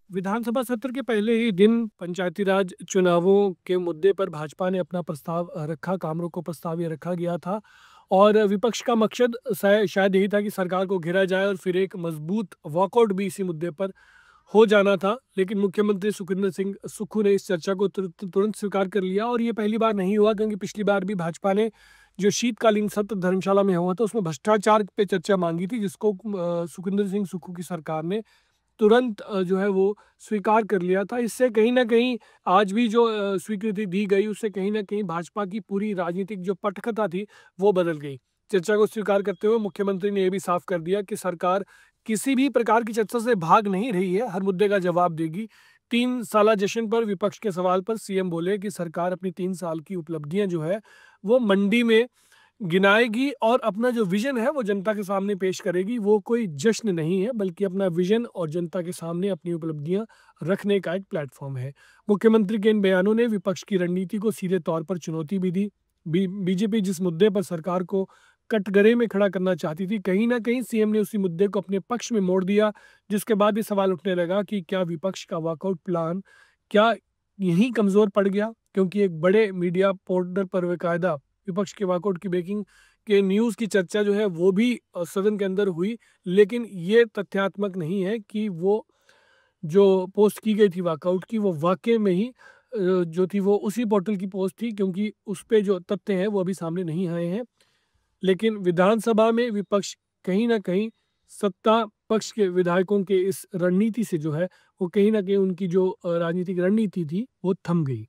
विधानसभा सत्र के पहले ही दिन पंचायती राज चुनावों के मुद्दे पर भाजपा ने अपना प्रस्ताव रखा। काम रोको प्रस्ताव ये रखा गया था और विपक्ष का मकसद शायद यही था कि सरकार को घेरा जाए और फिर एक मजबूत वॉकआउट भी इसी मुद्दे पर हो जाना था। लेकिन मुख्यमंत्री सुखविंदर सिंह सुक्खू ने इस चर्चा को तुरंत स्वीकार कर लिया और ये पहली बार नहीं हुआ, क्योंकि पिछली बार भी भाजपा ने जो शीतकालीन सत्र धर्मशाला में हुआ था उसमें भ्रष्टाचार पे चर्चा मांगी थी, जिसको सुखविंदर सिंह सुक्खू की सरकार ने तुरंत जो है वो स्वीकार कर लिया था। इससे कहीं न कहीं आज भी जो स्वीकृति दी गई, उससे कहीं न कहीं भाजपा की पूरी राजनीतिक जो पटकथा थी वो बदल गई। चर्चा को स्वीकार करते हुए मुख्यमंत्री ने ये भी साफ कर दिया कि सरकार किसी भी प्रकार की चर्चा से भाग नहीं रही है, हर मुद्दे का जवाब देगी। 3 साला जश्न पर विपक्ष के सवाल पर सीएम बोले कि सरकार अपनी 3 साल की उपलब्धियाँ जो है वो मंडी में गिनाएगी और अपना जो विज़न है वो जनता के सामने पेश करेगी। वो कोई जश्न नहीं है, बल्कि अपना विज़न और जनता के सामने अपनी उपलब्धियाँ रखने का एक प्लेटफ़ॉर्म है। मुख्यमंत्री के इन बयानों ने विपक्ष की रणनीति को सीधे तौर पर चुनौती भी दी। बीजेपी जिस मुद्दे पर सरकार को कटघरे में खड़ा करना चाहती थी, कहीं न कहीं सीएम ने उसी मुद्दे को अपने पक्ष में मोड़ दिया, जिसके बाद ये सवाल उठने लगा कि क्या विपक्ष का वॉकआउट प्लान क्या यहीं कमज़ोर पड़ गया? क्योंकि एक बड़े मीडिया पोर्टल पर बाकायदा विपक्ष के वॉकआउट की ब्रेकिंग के न्यूज़ की चर्चा जो है वो भी सदन के अंदर हुई, लेकिन ये तथ्यात्मक नहीं है कि वो जो पोस्ट की गई थी वॉकआउट की वो वाक़ई में ही जो थी वो उसी पोर्टल की पोस्ट थी, क्योंकि उस पे जो तथ्य हैं वो अभी सामने नहीं आए हैं। लेकिन विधानसभा में विपक्ष कहीं न कहीं सत्ता पक्ष के विधायकों के इस रणनीति से जो है वो कहीं न कहीं उनकी जो राजनीतिक रणनीति थी वो थम गई।